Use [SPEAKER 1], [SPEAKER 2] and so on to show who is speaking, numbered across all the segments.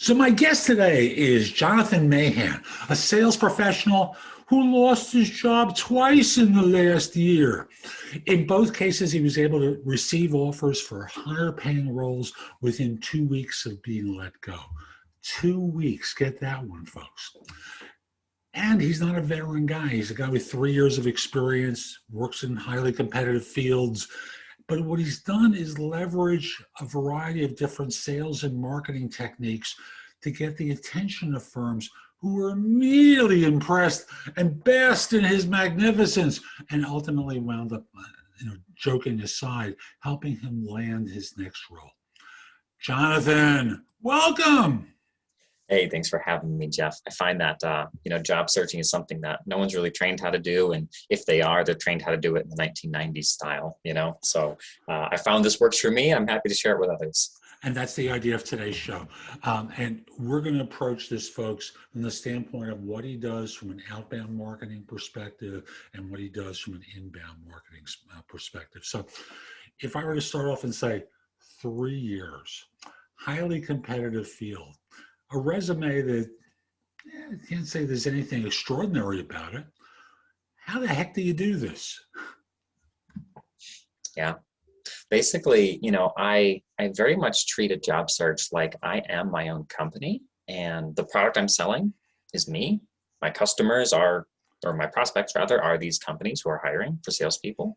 [SPEAKER 1] So my guest today is Jonathan Mahan, a sales professional who lost his job twice in the last year. In both cases, he was able to receive offers for higher paying roles within 2 weeks of being let go. 2 weeks, get that one, folks. And he's not a veteran guy. He's a guy with 3 years of experience, works in highly competitive fields. But what he's done is leverage a variety of different sales and marketing techniques to get the attention of firms who were immediately impressed and basked in his magnificence, and ultimately wound up, joking aside, helping him land his next role. Jonathan, welcome.
[SPEAKER 2] Hey, thanks for having me, Jeff. I find that, job searching is something that no one's really trained how to do. And if they are, they're trained how to do it in the 1990s style, So I found this works for me. I'm happy to share it with others.
[SPEAKER 1] And that's the idea of today's show. And we're going to approach this, folks, from the standpoint of what he does from an outbound marketing perspective and what he does from an inbound marketing perspective. So if I were to start off and say 3 years, highly competitive field, a resume that I can't say there's anything extraordinary about it. How the heck do you do this?
[SPEAKER 2] Yeah. Basically, I very much treat a job search like I am my own company, and the product I'm selling is me. My customers are, or my prospects rather, are these companies who are hiring for salespeople.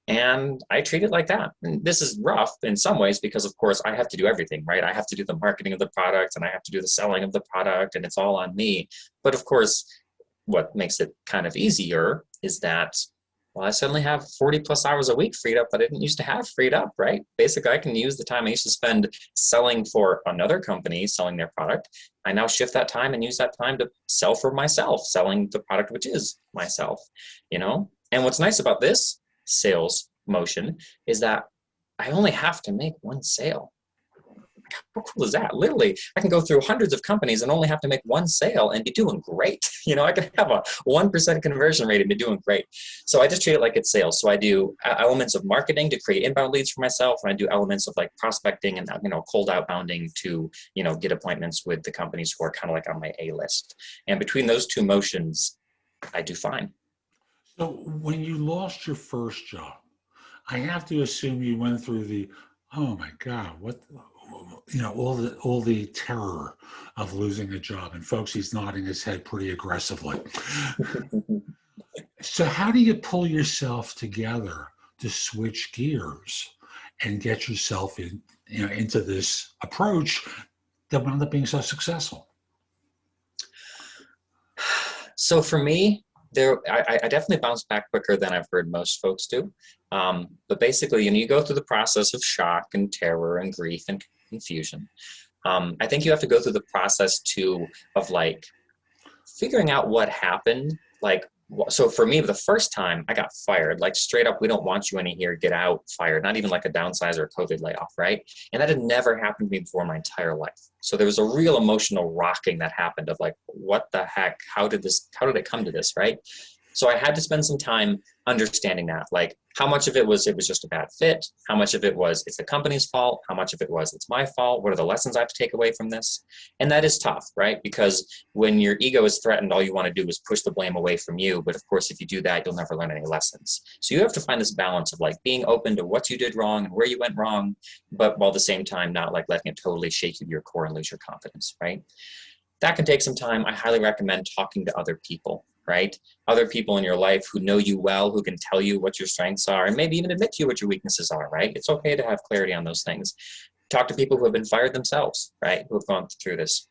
[SPEAKER 2] And I treat it like that. And this is rough in some ways because, of course, I have to do everything, right? I have to do the marketing of the product and I have to do the selling of the product, and it's all on me. But of course, what makes it kind of easier is that, well, I suddenly have 40 plus hours a week freed up that I didn't used to have freed up, right? Basically, I can use the time I used to spend selling for another company, selling their product. I now shift that time and use that time to sell for myself, selling the product, which is myself, And what's nice about this sales motion is that I only have to make one sale. How cool is that? Literally, I can go through hundreds of companies and only have to make one sale and be doing great. I can have a 1% conversion rate and be doing great. So I just treat it like it's sales. So I do elements of marketing to create inbound leads for myself, and I do elements of like prospecting and cold outbounding to get appointments with the companies who are kind of like on my A list. And between those two motions, I do fine.
[SPEAKER 1] So when you lost your first job, I have to assume you went through the, oh my God, what, all the terror of losing a job. And folks, he's nodding his head pretty aggressively. So how do you pull yourself together to switch gears and get yourself into this approach that wound up being so successful?
[SPEAKER 2] So for me, I definitely bounce back quicker than I've heard most folks do. But basically, you go through the process of shock and terror and grief and confusion. I think you have to go through the process too of like figuring out what happened. So for me, the first time I got fired, like straight up, we don't want you any here, get out, fired, not even like a downsize or a COVID layoff, right? And that had never happened to me before in my entire life. So there was a real emotional rocking that happened of like, what the heck? How did it come to this, right? So I had to spend some time understanding that, like how much of it was just a bad fit, how much of it was it's the company's fault, how much of it was it's my fault, what are the lessons I have to take away from this? And that is tough, right? Because when your ego is threatened, all you want to do is push the blame away from you. But of course, if you do that, you'll never learn any lessons. So you have to find this balance of like being open to what you did wrong and where you went wrong, but while at the same time, not like letting it totally shake you to your core and lose your confidence, right? That can take some time. I highly recommend talking to other people, right? Other people in your life who know you well, who can tell you what your strengths are, and maybe even admit to you what your weaknesses are, right? It's okay to have clarity on those things. Talk to people who have been fired themselves, right? Who have gone through this.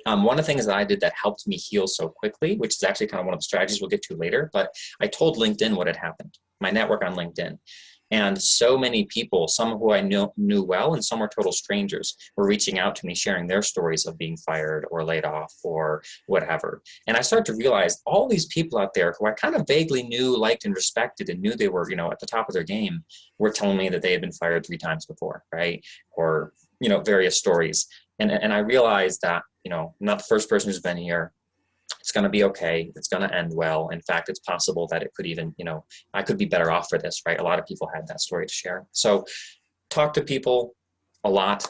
[SPEAKER 2] One of the things that I did that helped me heal so quickly, which is actually kind of one of the strategies we'll get to later, but I told LinkedIn what had happened, my network on LinkedIn. And so many people, some who I knew well and some were total strangers, were reaching out to me, sharing their stories of being fired or laid off or whatever. And I started to realize all these people out there who I kind of vaguely knew, liked, and respected and knew they were, at the top of their game were telling me that they had been fired 3 times before, right? Or, various stories. And I realized that, I'm not the first person who's been here. It's going to be okay. It's going to end well. In fact, it's possible that it could even, I could be better off for this, right? A lot of people had that story to share. So talk to people a lot,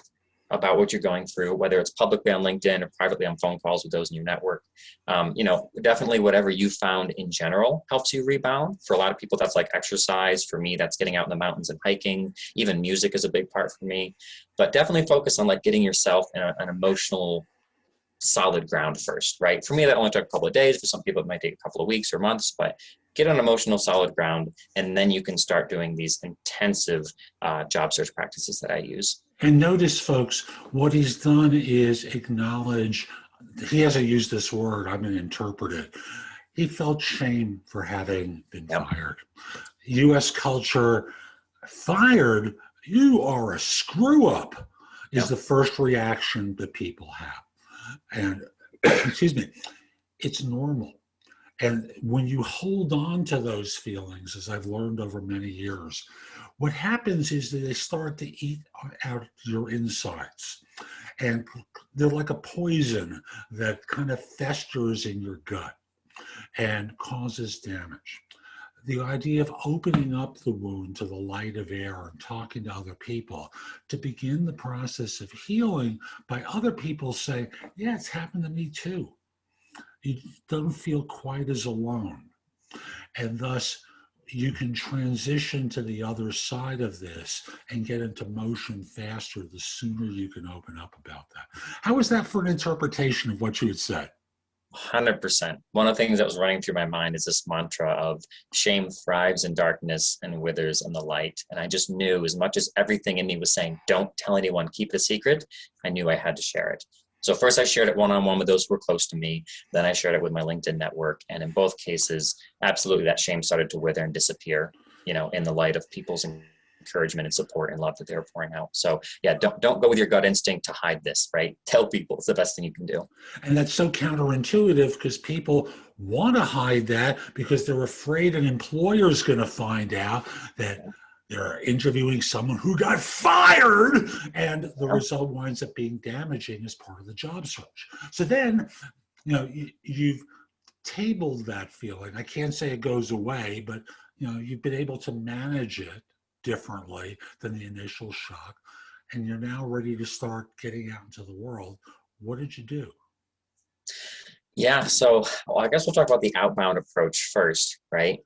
[SPEAKER 2] about what you're going through, whether it's publicly on LinkedIn or privately on phone calls with those in your network. Definitely whatever you found in general helps you rebound. For a lot of people, that's like exercise. For me, that's getting out in the mountains and hiking. Even music is a big part for me. But definitely focus on like getting yourself in an emotional solid ground first, right? For me, that only took a couple of days. For some people, it might take a couple of weeks or months, but get on emotional solid ground, and then you can start doing these intensive job search practices that I use.
[SPEAKER 1] And notice, folks, what he's done is acknowledge, he hasn't used this word, I'm going to interpret it. He felt shame for having been fired. U.S. culture, fired, you are a screw up, is the first reaction that people have. And excuse me, it's normal. And when you hold on to those feelings, as I've learned over many years, what happens is that they start to eat out your insides. And they're like a poison that kind of festers in your gut and causes damage. The idea of opening up the wound to the light of air and talking to other people to begin the process of healing by other people saying, yeah, it's happened to me too. You don't feel quite as alone. And thus, you can transition to the other side of this and get into motion faster the sooner you can open up about that. How is that for an interpretation of what you had said?
[SPEAKER 2] 100%. One of the things that was running through my mind is this mantra of shame thrives in darkness and withers in the light. And I just knew, as much as everything in me was saying, don't tell anyone, keep it a secret, I knew I had to share it. So first I shared it one-on-one with those who were close to me. Then I shared it with my LinkedIn network. And in both cases, absolutely that shame started to wither and disappear, in the light of people's encouragement and support and love that they were pouring out. So yeah, don't go with your gut instinct to hide this, right? Tell people, it's the best thing you can do.
[SPEAKER 1] And that's so counterintuitive because people want to hide that because they're afraid an employer is going to find out that they're interviewing someone who got fired, and the result winds up being damaging as part of the job search. So then, you've tabled that feeling. I can't say it goes away, but you've been able to manage it differently than the initial shock, and you're now ready to start getting out into the world. What did you do?
[SPEAKER 2] Yeah, so I guess we'll talk about the outbound approach first, right?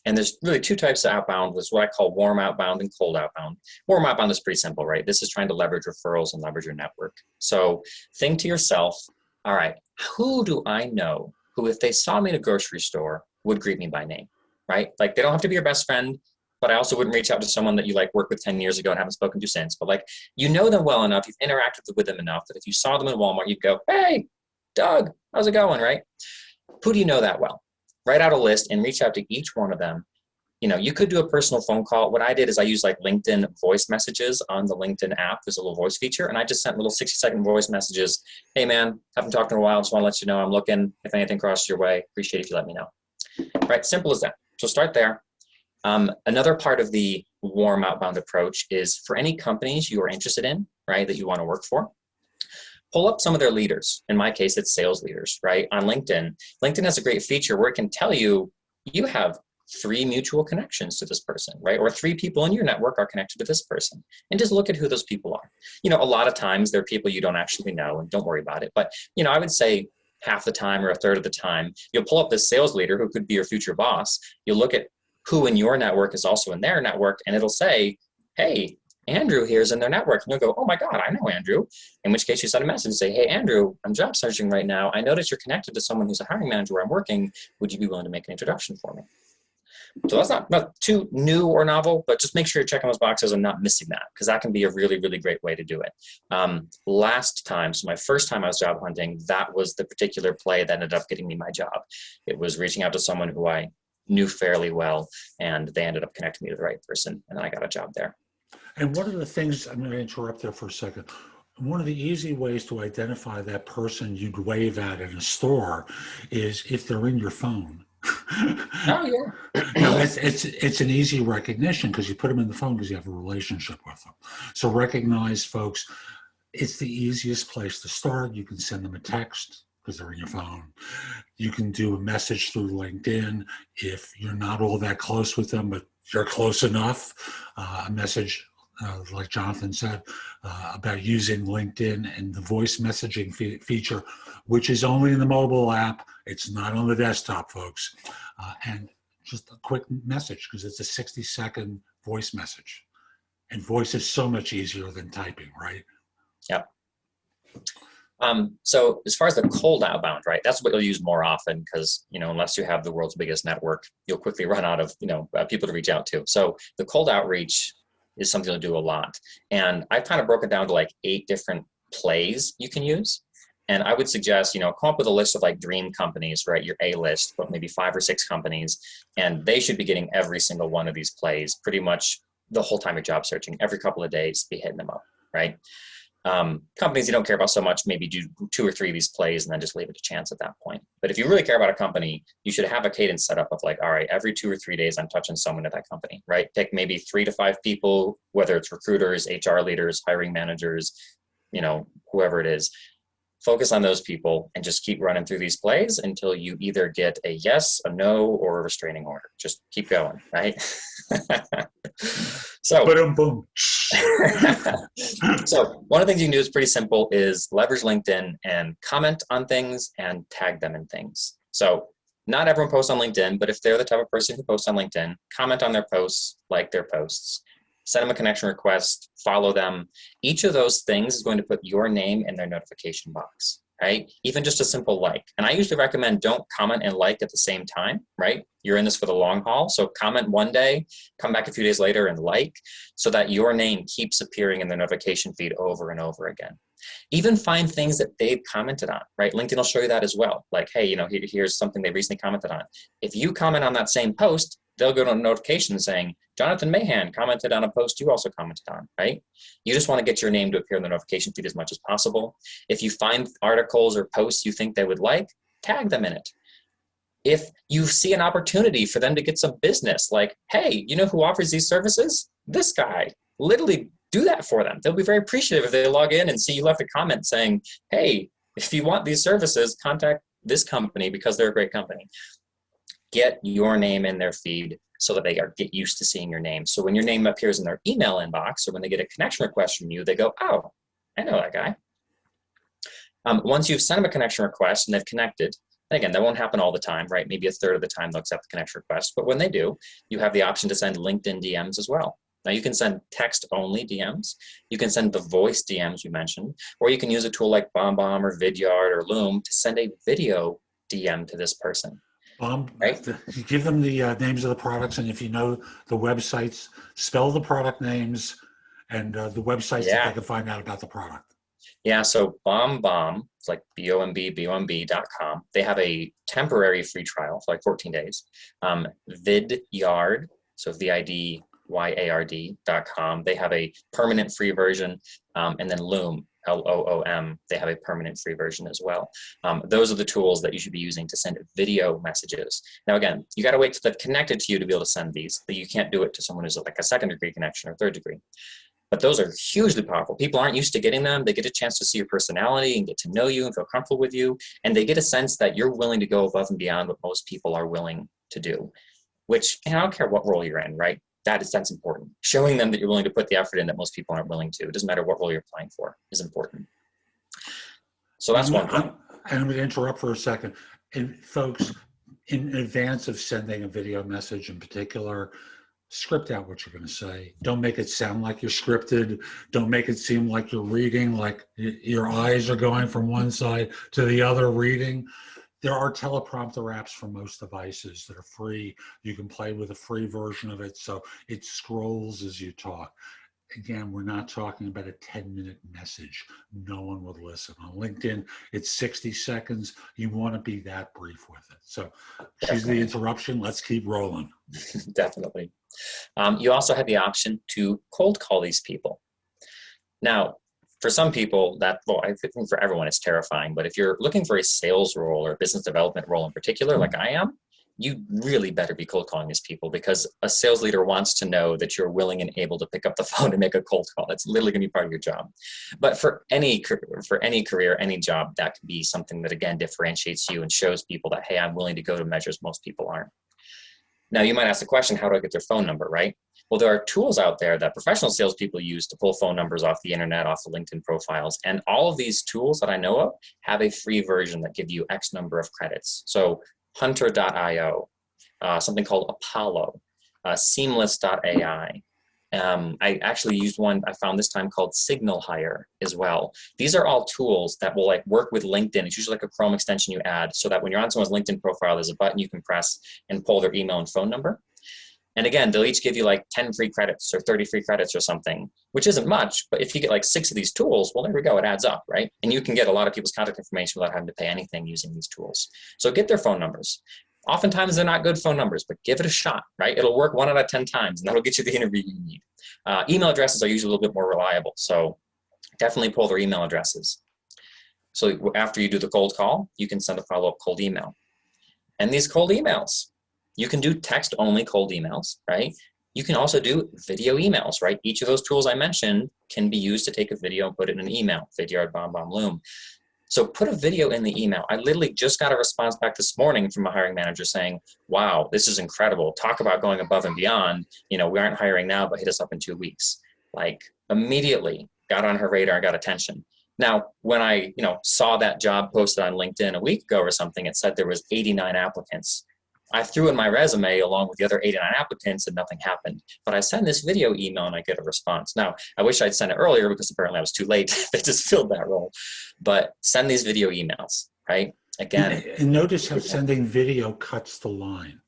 [SPEAKER 2] And there's really two types of outbound. There's what I call warm outbound and cold outbound. Warm outbound is pretty simple, right? This is trying to leverage referrals and leverage your network. So think to yourself, all right, who do I know who, if they saw me in a grocery store, would greet me by name, right? Like, they don't have to be your best friend, but I also wouldn't reach out to someone that you worked with 10 years ago and haven't spoken to since. But you know them well enough, you've interacted with them enough that if you saw them in Walmart, you'd go, hey, Doug, how's it going, right? Who do you know that well? Write out a list and reach out to each one of them. You could do a personal phone call. What I did is I used LinkedIn voice messages on the LinkedIn app. There's a little voice feature, and I just sent little 60-second voice messages. Hey man, haven't talked in a while. Just want to let you know I'm looking. If anything crosses your way, appreciate it if you let me know. Right, simple as that. So start there. Another part of the warm outbound approach is for any companies you are interested in, right, that you want to work for, pull up some of their leaders. In my case, it's sales leaders, right? On LinkedIn. LinkedIn has a great feature where it can tell you, you have 3 mutual connections to this person, right? Or 3 people in your network are connected to this person. And just look at who those people are. A lot of times they're people you don't actually know, and don't worry about it. But, I would say half the time or a third of the time, you'll pull up this sales leader who could be your future boss. You'll look at who in your network is also in their network, and it'll say, hey, Andrew here is in their network. And you'll go, oh my God, I know Andrew. In which case you send a message and say, hey, Andrew, I'm job searching right now. I noticed you're connected to someone who's a hiring manager where I'm working. Would you be willing to make an introduction for me? So that's not too new or novel, but just make sure you're checking those boxes and not missing that, because that can be a really, really great way to do it. Last time, so my first time I was job hunting, that was the particular play that ended up getting me my job. It was reaching out to someone who I knew fairly well, and they ended up connecting me to the right person, and then I got a job there.
[SPEAKER 1] And one of the things, I'm going to interrupt there for a second. One of the easy ways to identify that person you'd wave at in a store is if they're in your phone.
[SPEAKER 2] Oh, yeah.
[SPEAKER 1] It's an easy recognition because you put them in the phone because you have a relationship with them. So recognize, folks, it's the easiest place to start. You can send them a text because they're in your phone. You can do a message through LinkedIn if you're not all that close with them, but you're close enough. A message like Jonathan said, about using LinkedIn and the voice messaging feature, which is only in the mobile app. It's not on the desktop, folks. And just a quick message, because it's a 60-second voice message. And voice is so much easier than typing, right?
[SPEAKER 2] Yep. So as far as the cold outbound, right, that's what you'll use more often because, unless you have the world's biggest network, you'll quickly run out of, people to reach out to. So the cold outreach is something you'll do a lot. And I've kind of broken down to like 8 different plays you can use. And I would suggest, come up with a list of like dream companies, right? Your A list, but maybe 5 or 6 companies, and they should be getting every single one of these plays pretty much the whole time you're job searching. Every couple of days, be hitting them up, right? Companies you don't care about so much, maybe do 2 or 3 of these plays and then just leave it to chance at that point. But if you really care about a company, you should have a cadence set up of like, all right, every 2 or 3 days, I'm touching someone at that company, right? Pick maybe 3 to 5 people, whether it's recruiters, HR leaders, hiring managers, whoever it is. Focus on those people and just keep running through these plays until you either get a yes, a no, or a restraining order. Just keep going, right? So,
[SPEAKER 1] boom.
[SPEAKER 2] So one of the things you can do is pretty simple, is leverage LinkedIn and comment on things and tag them in things. So not everyone posts on LinkedIn, but if they're the type of person who posts on LinkedIn, comment on their posts, like their posts, send them a connection request, follow them. Each of those things is going to put your name in their notification box, right? Even just a simple like. And I usually recommend don't comment and like at the same time, right? You're in this for the long haul. So comment one day, come back a few days later and like, so that your name keeps appearing in the notification feed over and over again. Even find things that they've commented on, right? LinkedIn will show you that as well. Like, hey, here's something they recently commented on. If you comment on that same post, they'll go to a notification saying, Jonathan Mahan commented on a post you also commented on, right? You just want to get your name to appear in the notification feed as much as possible. If you find articles or posts you think they would like, tag them in it. If you see an opportunity for them to get some business, like, hey, you know who offers these services? This guy. Literally do that for them. They'll be very appreciative if they log in and see you left a comment saying, hey, if you want these services, contact this company because they're a great company. Get your name in their feed so that they get used to seeing your name. So when your name appears in their email inbox or when they get a connection request from you, they go, oh, I know that guy. Once you've sent them a connection request and they've connected, and again, that won't happen all the time, right? Maybe a third of the time they'll accept the connection request. But when they do, you have the option to send LinkedIn DMs as well. Now you can send text-only DMs. You can send the voice DMs we mentioned, or you can use a tool like BombBomb or Vidyard or Loom to send a video DM to this person. Right?
[SPEAKER 1] You give them the names of the products, and if you know the websites, spell the product names and the websites that they can find out about the product.
[SPEAKER 2] Yeah, so BombBomb, it's like BOMB.com. They have a temporary free trial for like 14 days. Vidyard, so VIDYARD.com. They have a permanent free version, and then Loom, LOOM, they have a permanent free version as well. Those are the tools that you should be using to send video messages. Now, again, you got to wait till they've connected to you to be able to send these, but you can't do it to someone who's like a 2nd degree connection or 3rd degree. But those are hugely powerful. People aren't used to getting them. They get a chance to see your personality and get to know you and feel comfortable with you. And they get a sense that you're willing to go above and beyond what most people are willing to do, which, and I don't care what role you're in, right? That's important. Showing them that you're willing to put the effort in that most people aren't willing to. It doesn't matter what role you're applying for is important. So that's one thing.
[SPEAKER 1] I'm going to interrupt for a second. And folks, in advance of sending a video message in particular, script out what you're going to say. Don't make it sound like you're scripted. Don't make it seem like you're reading, like your eyes are going from one side to the other reading. There are teleprompter apps for most devices that are free. You can play with a free version of it, so it scrolls as you talk. Again, we're not talking about a 10-minute message. No one would listen. On LinkedIn, it's 60 seconds. You want to be that brief with it. So excuse the interruption. Let's keep rolling.
[SPEAKER 2] Definitely. You also have the option to cold call these people. Now, for some people, I think for everyone it's terrifying, but if you're looking for a sales role or a business development role in particular, like I am, you really better be cold calling these people, because a sales leader wants to know that you're willing and able to pick up the phone and make a cold call. That's literally going to be part of your job. But for any career, any job, that can be something that, again, differentiates you and shows people that, hey, I'm willing to go to measures most people aren't. Now, you might ask the question, how do I get their phone number, right? Well, there are tools out there that professional salespeople use to pull phone numbers off the internet, off the LinkedIn profiles. And all of these tools that I know of have a free version that give you X number of credits. So hunter.io, something called Apollo, seamless.ai. I actually used one I found this time called Signal Hire as well. These are all tools that will like work with LinkedIn. It's usually like a Chrome extension you add so that when you're on someone's LinkedIn profile, there's a button you can press and pull their email and phone number. And again, they'll each give you like 10 free credits or 30 free credits or something, which isn't much, but if you get like 6 of these tools, well, there we go, it adds up, right? And you can get a lot of people's contact information without having to pay anything using these tools. So get their phone numbers. Oftentimes they're not good phone numbers, but give it a shot, right? It'll work 1 out of 10 times and that'll get you the interview you need. Email addresses are usually a little bit more reliable. So definitely pull their email addresses. So after you do the cold call, you can send a follow-up cold email. And these cold emails, you can do text-only cold emails, right? You can also do video emails, right? Each of those tools I mentioned can be used to take a video and put it in an email, Vidyard, BombBomb, Loom. So put a video in the email. I literally just got a response back this morning from a hiring manager saying, wow, this is incredible. Talk about going above and beyond. You know, we aren't hiring now, but hit us up in 2 weeks. Like immediately got on her radar, got attention. Now, when I, saw that job posted on LinkedIn a week ago or something, it said there was 89 applicants. I threw in my resume along with the other 89 applicants and nothing happened. But I send this video email and I get a response. Now, I wish I'd sent it earlier because apparently I was too late. They just filled that role. But send these video emails, right? Again.
[SPEAKER 1] And notice how sending video cuts the line.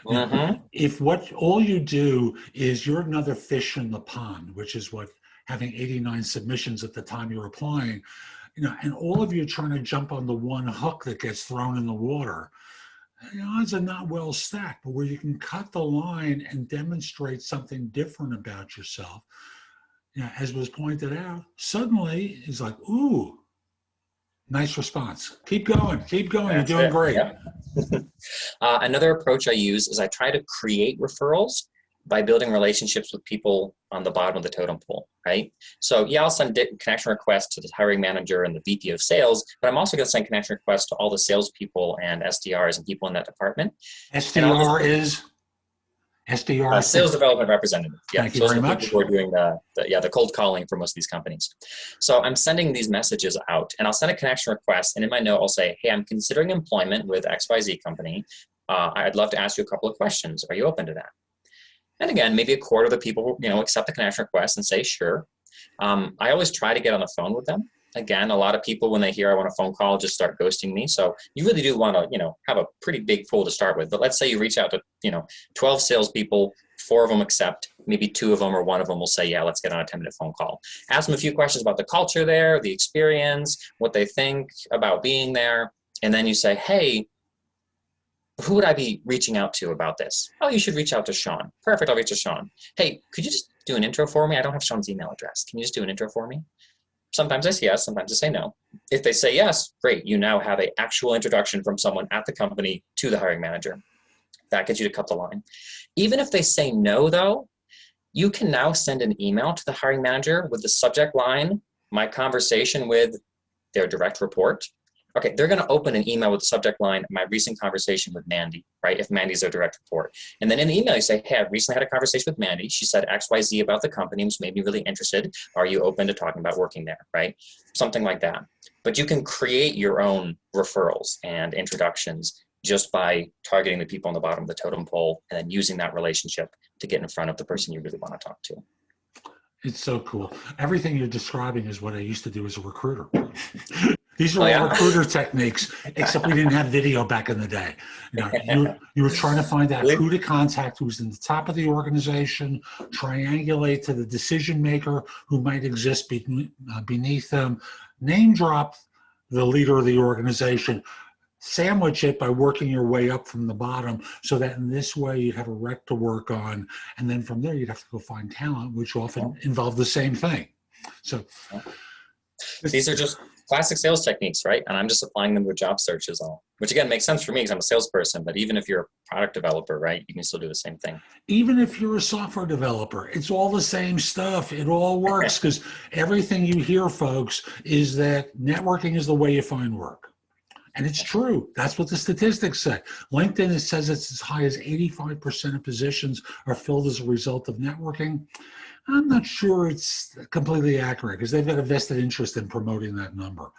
[SPEAKER 2] Mm-hmm.
[SPEAKER 1] If all you do is you're another fish in the pond, which is what having 89 submissions at the time you're applying, and all of you are trying to jump on the one hook that gets thrown in the water, the odds are not well stacked. But where you can cut the line and demonstrate something different about yourself, as was pointed out, suddenly it's like, ooh, nice response. Keep going. You're doing great.
[SPEAKER 2] Yeah. Another approach I use is I try to create referrals by building relationships with people on the bottom of the totem pole, right? So yeah, I'll send connection requests to the hiring manager and the VP of sales, but I'm also going to send connection requests to all the salespeople and SDRs and people in that department.
[SPEAKER 1] SDR is? SDR?
[SPEAKER 2] Sales development representative. Yeah,
[SPEAKER 1] Thank you very much.
[SPEAKER 2] People who are doing the cold calling for most of these companies. So I'm sending these messages out and I'll send a connection request, and in my note I'll say, hey, I'm considering employment with XYZ company. I'd love to ask you a couple of questions. Are you open to that? And again, maybe a quarter of the people, accept the connection request and say, sure. I always try to get on the phone with them. Again, a lot of people, when they hear I want a phone call, just start ghosting me. So you really do want to, have a pretty big pool to start with. But let's say you reach out to, 12 salespeople, 4 of them accept, maybe 2 of them or 1 of them will say, yeah, let's get on a 10-minute phone call. Ask them a few questions about the culture there, the experience, what they think about being there. And then you say, hey, who would I be reaching out to about this? Oh, you should reach out to Sean. Perfect, I'll reach to Sean. Hey, could you just do an intro for me? I don't have Sean's email address. Can you just do an intro for me? Sometimes I say yes, sometimes I say no. If they say yes, great. You now have an actual introduction from someone at the company to the hiring manager. That gets you to cut the line. Even if they say no, though, you can now send an email to the hiring manager with the subject line, my conversation with their direct report. Okay, they're going to open an email with the subject line, my recent conversation with Mandy, right? If Mandy's their direct report. And then in the email, you say, hey, I recently had a conversation with Mandy. She said XYZ about the company, which made me really interested. Are you open to talking about working there, right? Something like that. But you can create your own referrals and introductions just by targeting the people on the bottom of the totem pole and then using that relationship to get in front of the person you really want to talk to.
[SPEAKER 1] It's so cool. Everything you're describing is what I used to do as a recruiter. These are all recruiter techniques, except we didn't have video back in the day. You were trying to find out who to contact, who's in the top of the organization, triangulate to the decision maker who might exist beneath them, name drop the leader of the organization, sandwich it by working your way up from the bottom so that in this way you'd have a rec to work on. And then from there, you'd have to go find talent, which often involve the same thing. So
[SPEAKER 2] these are just classic sales techniques, right? And I'm just applying them to a job search is all, which again makes sense for me because I'm a salesperson, but even if you're a product developer, right, you can still do the same thing.
[SPEAKER 1] Even if you're a software developer, it's all the same stuff. It all works because everything you hear, folks, is that networking is the way you find work. And it's true. That's what the statistics say. LinkedIn, it says it's as high as 85% of positions are filled as a result of networking. I'm not sure it's completely accurate because they've got a vested interest in promoting that number.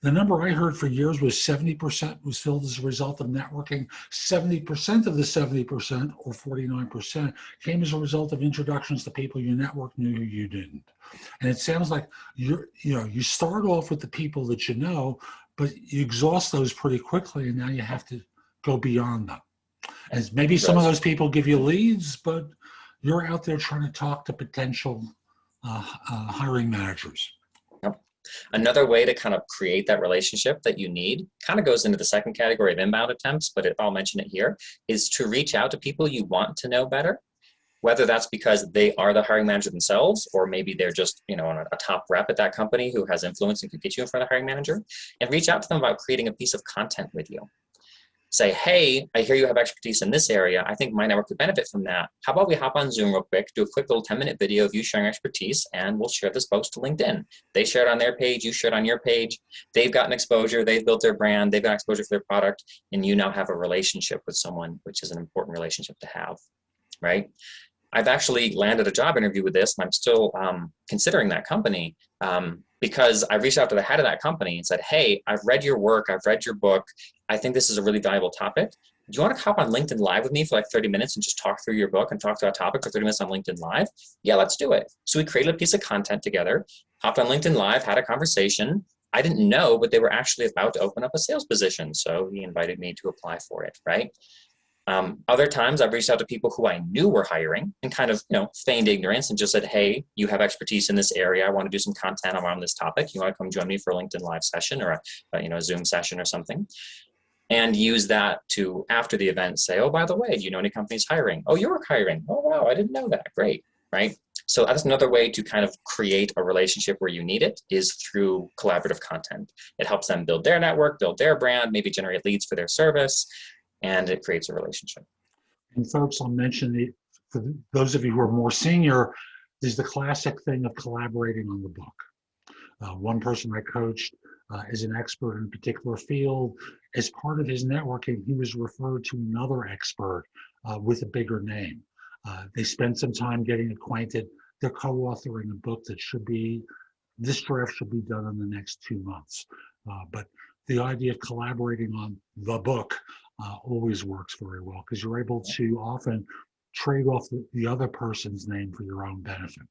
[SPEAKER 1] The number I heard for years was 70% was filled as a result of networking. 70% of the 70%, or 49%, came as a result of introductions to people you networked knew who you didn't. And it sounds like you start off with the people that you know, but you exhaust those pretty quickly, and now you have to go beyond them. And maybe some of those people give you leads, but you're out there trying to talk to potential hiring managers.
[SPEAKER 2] Another way to kind of create that relationship that you need kind of goes into the second category of inbound attempts, but I'll mention it here, is to reach out to people you want to know better, whether that's because they are the hiring manager themselves, or maybe they're just, a top rep at that company who has influence and could get you in front of the hiring manager, and reach out to them about creating a piece of content with you. Say, hey, I hear you have expertise in this area. I think my network could benefit from that. How about we hop on Zoom real quick, do a quick little 10-minute video of you sharing expertise, and we'll share this post to LinkedIn. They share it on their page, you share it on your page. They've gotten exposure, they've built their brand, they've got exposure for their product, and you now have a relationship with someone, which is an important relationship to have, right? I've actually landed a job interview with this, and I'm still considering that company because I reached out to the head of that company and said, hey, I've read your work, I've read your book. I think this is a really valuable topic. Do you want to hop on LinkedIn Live with me for like 30 minutes and just talk through your book and talk through that topic for 30 minutes on LinkedIn Live? Yeah, let's do it. So we created a piece of content together, hopped on LinkedIn Live, had a conversation. I didn't know, but they were actually about to open up a sales position. So he invited me to apply for it, right? Other times I've reached out to people who I knew were hiring and kind of, feigned ignorance and just said, hey, you have expertise in this area. I want to do some content around this topic. You want to come join me for a LinkedIn Live session or a Zoom session or something? And use that to, after the event, say, oh, by the way, do you know any companies hiring? Oh, you're hiring. Oh, wow, I didn't know that. Great, right? So that's another way to kind of create a relationship where you need it, is through collaborative content. It helps them build their network, build their brand, maybe generate leads for their service, and it creates a relationship.
[SPEAKER 1] And folks, I'll mention for those of you who are more senior, there's the classic thing of collaborating on the book. One person I coached is an expert in a particular field. As part of his networking, he was referred to another expert with a bigger name. They spent some time getting acquainted. They're co-authoring a book that this draft should be done in the next 2 months. But the idea of collaborating on the book always works very well, because you're able to often trade off the other person's name for your own benefit.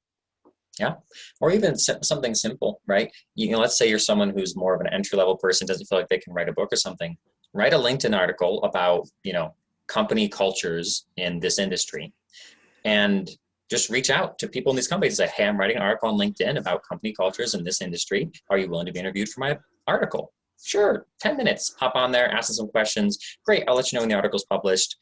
[SPEAKER 2] Yeah, or even something simple, right? Let's say you're someone who's more of an entry-level person, doesn't feel like they can write a book or something. Write a LinkedIn article about, company cultures in this industry, and just reach out to people in these companies and say, hey, I'm writing an article on LinkedIn about company cultures in this industry. Are you willing to be interviewed for my article? Sure, 10 minutes. Hop on there, ask them some questions. Great, I'll let you know when the article's published.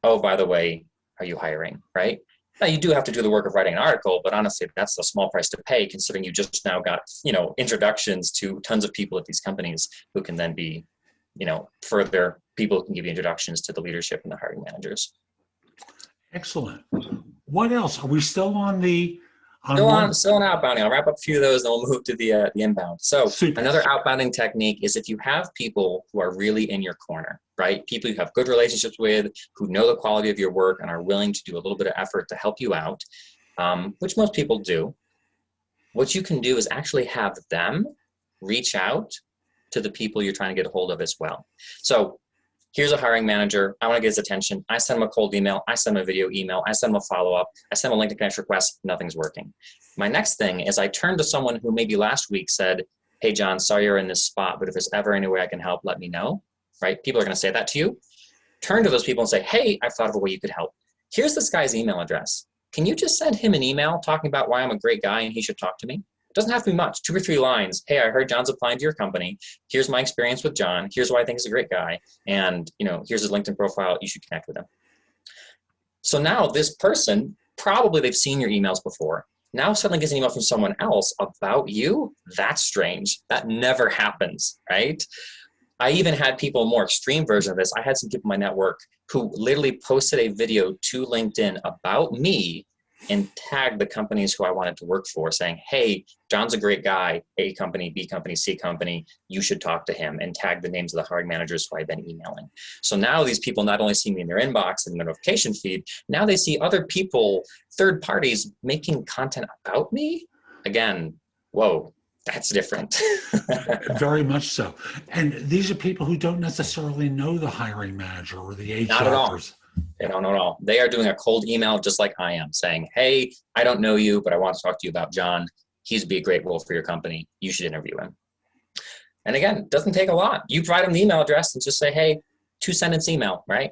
[SPEAKER 2] Oh, by the way, are you hiring, right? Now, you do have to do the work of writing an article, but honestly, that's a small price to pay, considering you just now got, introductions to tons of people at these companies who can then be, further people who can give you introductions to the leadership and the hiring managers.
[SPEAKER 1] Excellent. What else? Are we still on the...
[SPEAKER 2] Still on outbounding. I'll wrap up a few of those and we'll move to the inbound. So another outbounding technique is if you have people who are really in your corner, right? People you have good relationships with, who know the quality of your work and are willing to do a little bit of effort to help you out, which most people do. What you can do is actually have them reach out to the people you're trying to get a hold of as well. So here's a hiring manager. I want to get his attention. I send him a cold email. I send him a video email. I send him a follow-up. I send him a LinkedIn connection request. Nothing's working. My next thing is I turn to someone who maybe last week said, hey, John, sorry you're in this spot, but if there's ever any way I can help, let me know, right? People are going to say that to you. Turn to those people and say, hey, I've thought of a way you could help. Here's this guy's email address. Can you just send him an email talking about why I'm a great guy and he should talk to me? It doesn't have to be much, 2 or 3 lines. Hey, I heard John's applying to your company. Here's my experience with John. Here's why I think he's a great guy. And, here's his LinkedIn profile. You should connect with him. So now this person, probably they've seen your emails before. Now suddenly gets an email from someone else about you. That's strange. That never happens, right? I even had people, a more extreme version of this. I had some people in my network who literally posted a video to LinkedIn about me and tag the companies who I wanted to work for, saying, hey, John's a great guy, A company, B company, C company, you should talk to him, and tag the names of the hiring managers who I've been emailing. So now these people not only see me in their inbox and their notification feed, now they see other people, third parties, making content about me. Again, whoa, that's different.
[SPEAKER 1] Very much so. And these are people who don't necessarily know the hiring manager or the HR
[SPEAKER 2] Not at all.
[SPEAKER 1] person.
[SPEAKER 2] They don't know at all. They are doing a cold email just like I am, saying, hey, I don't know you, but I want to talk to you about John. He'd be a great role for your company. You should interview him. And again, it doesn't take a lot. You provide them the email address and just say, hey, 2-sentence email, right?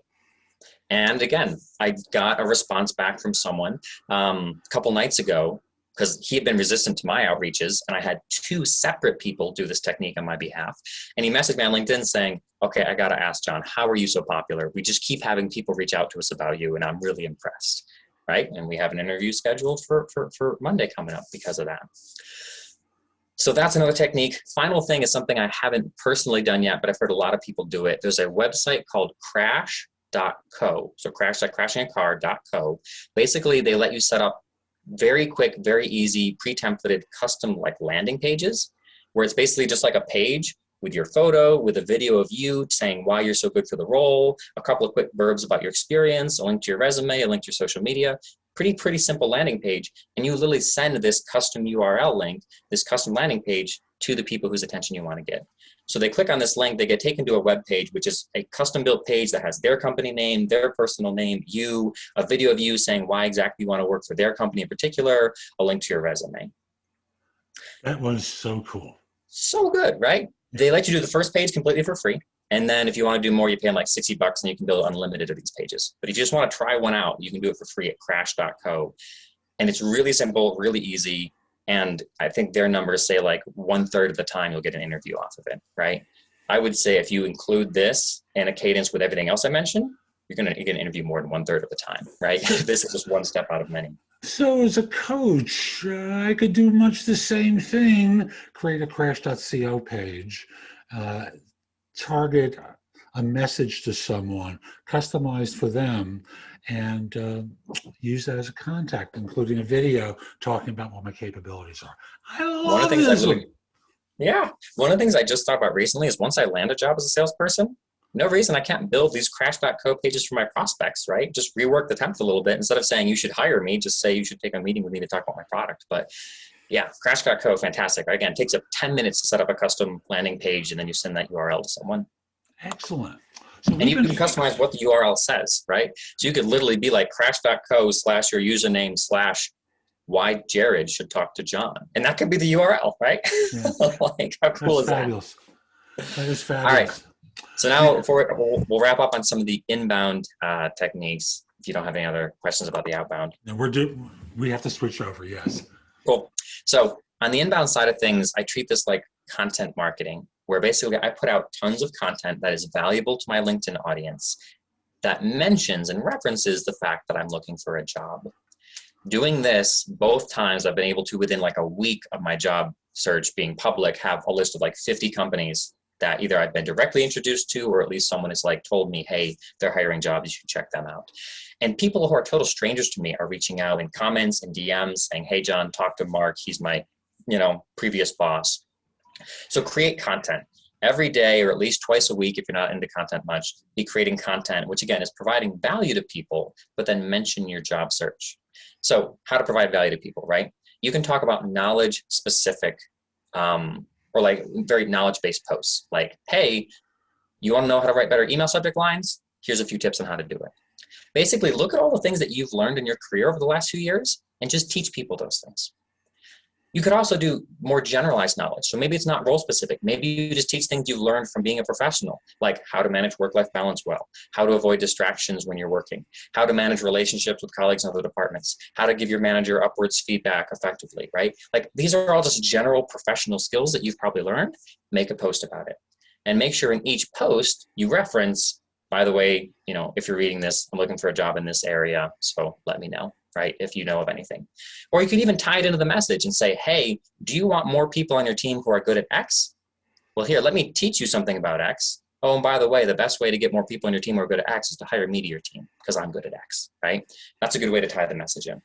[SPEAKER 2] And again, I got a response back from someone a couple nights ago, because he had been resistant to my outreaches, and I had 2 separate people do this technique on my behalf. And he messaged me on LinkedIn saying, okay, I gotta ask John, how are you so popular? We just keep having people reach out to us about you, and I'm really impressed, right? And we have an interview scheduled for Monday coming up because of that. So that's another technique. Final thing is something I haven't personally done yet, but I've heard a lot of people do it. There's a website called crash.co. So crash like crashing a car.co. Basically, they let you set up very quick, very easy, pre-templated custom like landing pages, where it's basically just like a page with your photo, with a video of you saying why you're so good for the role, a couple of quick verbs about your experience, a link to your resume, a link to your social media. Pretty simple landing page. And you literally send this custom URL link, this custom landing page, to the people whose attention you want to get. So they click on this link, they get taken to a web page, which is a custom built page that has their company name, their personal name, you, a video of you saying why exactly you want to work for their company in particular, a link to your resume.
[SPEAKER 1] That was so cool.
[SPEAKER 2] So good, right? They let you do the first page completely for free. And then if you want to do more, you pay them like $60 and you can build unlimited of these pages. But if you just want to try one out, you can do it for free at crash.co. And it's really simple, really easy. And I think their numbers say like 1/3 of the time you'll get an interview off of it, right? I would say if you include this and a cadence with everything else I mentioned, you're gonna interview more than 1/3 of the time, right? This is just one step out of many.
[SPEAKER 1] So as a coach, I could do much the same thing, create a crash.co page, target a message to someone, customized for them, and use that as a contact, including a video talking about what my capabilities are. I love this.
[SPEAKER 2] One of the things I just thought about recently is once I land a job as a salesperson, no reason I can't build these crash.co pages for my prospects, right? Just rework the template a little bit. Instead of saying you should hire me, just say you should take a meeting with me to talk about my product. But yeah, crash.co, fantastic. Again, it takes up 10 minutes to set up a custom landing page, and then you send that URL to someone.
[SPEAKER 1] Excellent. So
[SPEAKER 2] and you can customize what the URL says, right? So you could literally be like crash.co/your username/ why Jared should talk to John. And that could be the URL, right?
[SPEAKER 1] Yeah.
[SPEAKER 2] Like, how cool is
[SPEAKER 1] fabulous. That is fabulous.
[SPEAKER 2] All right. So now we'll wrap up on some of the inbound techniques. If you don't have any other questions about the outbound.
[SPEAKER 1] And we have to switch over, yes.
[SPEAKER 2] Cool. So on the inbound side of things, I treat this like content marketing, where basically I put out tons of content that is valuable to my LinkedIn audience that mentions and references the fact that I'm looking for a job. Doing this both times, I've been able to, within like a week of my job search being public, have a list of like 50 companies that either I've been directly introduced to, or at least someone has like told me, hey, they're hiring jobs, you should check them out. And people who are total strangers to me are reaching out in comments and DMs saying, hey, John, talk to Mark. He's my, previous boss. So create content every day, or at least twice a week if you're not into content much. Be creating content, which again is providing value to people, but then mention your job search. So how to provide value to people, right? You can talk about knowledge specific or like very knowledge-based posts. Like, hey, you want to know how to write better email subject lines? Here's a few tips on how to do it. Basically, look at all the things that you've learned in your career over the last few years and just teach people those things. You could also do more generalized knowledge. So maybe it's not role specific. Maybe you just teach things you've learned from being a professional, like how to manage work-life balance well, how to avoid distractions when you're working, how to manage relationships with colleagues in other departments, how to give your manager upwards feedback effectively, right? Like these are all just general professional skills that you've probably learned. Make a post about it. And make sure in each post you reference, by the way, if you're reading this, I'm looking for a job in this area, so let me know. Right? If you know of anything. Or you could even tie it into the message and say, hey, do you want more people on your team who are good at X? Well, here, let me teach you something about X. Oh, and by the way, the best way to get more people on your team who are good at X is to hire me to your team because I'm good at X, right? That's a good way to tie the message in.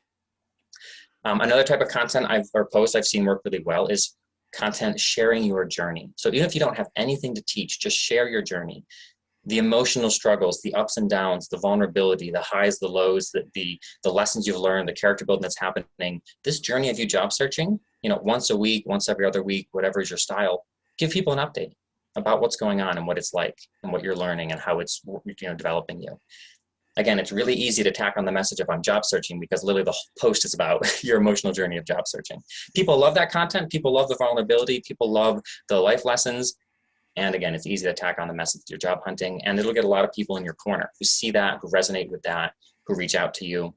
[SPEAKER 2] Another type of content or post I've seen work really well is content sharing your journey. So even if you don't have anything to teach, just share your journey. The emotional struggles, the ups and downs, the vulnerability, the highs, the lows, the lessons you've learned, the character building that's happening. This journey of you job searching, once a week, once every other week, whatever is your style, give people an update about what's going on and what it's like and what you're learning and how it's developing you. Again, it's really easy to tack on the message of I'm job searching because literally the whole post is about your emotional journey of job searching. People love that content. People love the vulnerability. People love the life lessons. And again, it's easy to tack on the message you're job hunting, and it'll get a lot of people in your corner who see that, who resonate with that, who reach out to you.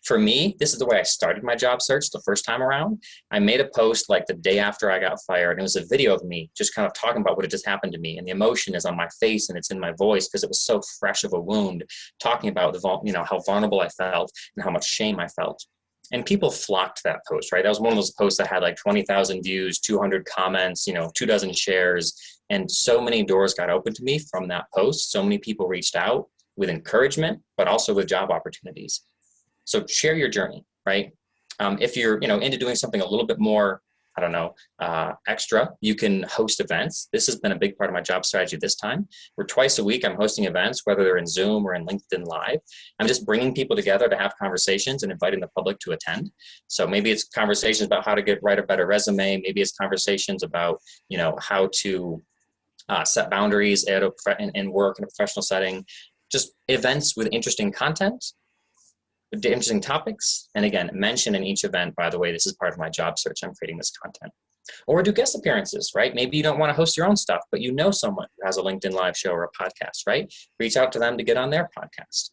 [SPEAKER 2] For me, this is the way I started my job search the first time around. I made a post like the day after I got fired. And it was a video of me just kind of talking about what had just happened to me. And the emotion is on my face and it's in my voice because it was so fresh of a wound, talking about how vulnerable I felt and how much shame I felt. And people flocked to that post, right? That was one of those posts that had like 20,000 views, 200 comments, 24 shares. And so many doors got open to me from that post. So many people reached out with encouragement, but also with job opportunities. So share your journey, right? If you're, into doing something a little bit more, extra, you can host events. This has been a big part of my job strategy this time. Where twice a week I'm hosting events, whether they're in Zoom or in LinkedIn Live. I'm just bringing people together to have conversations and inviting the public to attend. So maybe it's conversations about how to write a better resume. Maybe it's conversations about, how to set boundaries and work in a professional setting. Just events with interesting content, interesting topics, and again, mention in each event, by the way, this is part of my job search, I'm creating this content. Or do guest appearances, right? Maybe you don't want to host your own stuff, but you know someone who has a LinkedIn Live show or a podcast, right? Reach out to them to get on their podcast.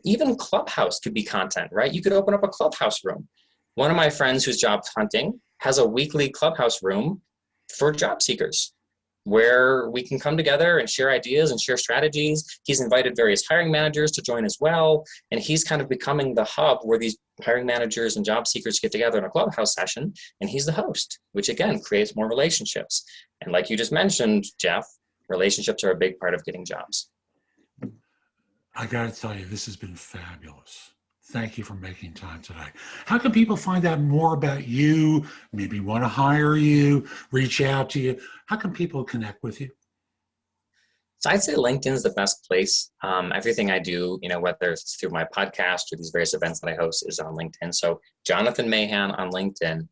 [SPEAKER 2] Even Clubhouse could be content, right? You could open up a Clubhouse room. One of my friends who's job hunting has a weekly Clubhouse room for job seekers, where we can come together and share ideas and share strategies. He's invited various hiring managers to join as well. And he's kind of becoming the hub where these hiring managers and job seekers get together in a Clubhouse session. And he's the host, which again, creates more relationships. And like you just mentioned, Jeff, relationships are a big part of getting jobs.
[SPEAKER 1] I got to tell you, this has been fabulous. Thank you for making time today. How can people find out more about you, maybe want to hire you, reach out to you? How can people connect with you?
[SPEAKER 2] So I'd say LinkedIn is the best place. Everything I do, whether it's through my podcast or these various events that I host, is on LinkedIn. So Jonathan Mahan on LinkedIn.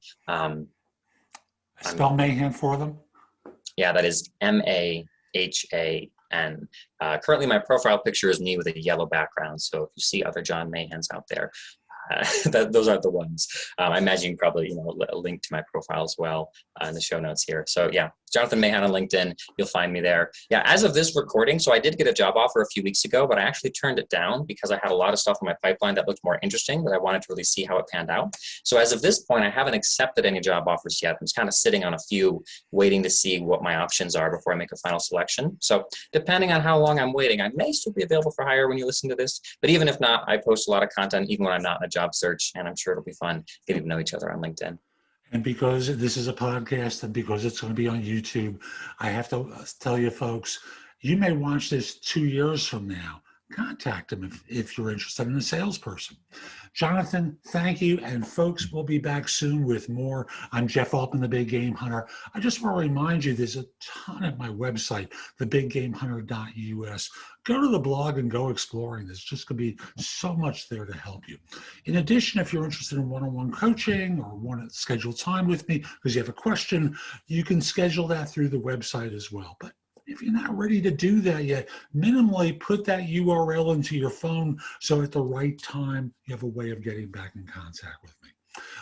[SPEAKER 1] Spell Mahan for them. Yeah,
[SPEAKER 2] that is Mahan. Currently, my profile picture is me with a yellow background. So if you see other John Mahans out there, those aren't the ones. I imagine you can probably link to my profile as well in the show notes here. So yeah, Jonathan Mahan on LinkedIn, you'll find me there. Yeah, as of this recording, so I did get a job offer a few weeks ago, but I actually turned it down because I had a lot of stuff in my pipeline that looked more interesting, but I wanted to really see how it panned out. So as of this point, I haven't accepted any job offers yet. I'm just kind of sitting on a few, waiting to see what my options are before I make a final selection. So depending on how long I'm waiting, I may still be available for hire when you listen to this. But even if not, I post a lot of content even when I'm not in a job search, and I'm sure it'll be fun getting to know each other on LinkedIn.
[SPEAKER 1] And because this is a podcast and because it's going to be on YouTube, I have to tell you folks, you may watch this 2 years from now. Contact them if you're interested in a salesperson. Jonathan, thank you. And folks, we'll be back soon with more. I'm Jeff Altman, the Big Game Hunter. I just want to remind you, there's a ton at my website, thebiggamehunter.us. Go to the blog and go exploring. There's just going to be so much there to help you. In addition, if you're interested in one-on-one coaching or want to schedule time with me because you have a question, you can schedule that through the website as well. But if you're not ready to do that yet, minimally put that URL into your phone so at the right time you have a way of getting back in contact with me.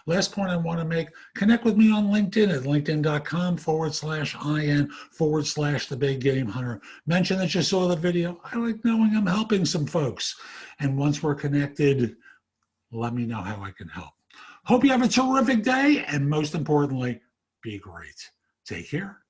[SPEAKER 1] Last point I want to make, connect with me on LinkedIn at linkedin.com/IN/the Big Game Hunter. Mention that you saw the video. I like knowing I'm helping some folks. And once we're connected, let me know how I can help. Hope you have a terrific day. And most importantly, be great. Take care.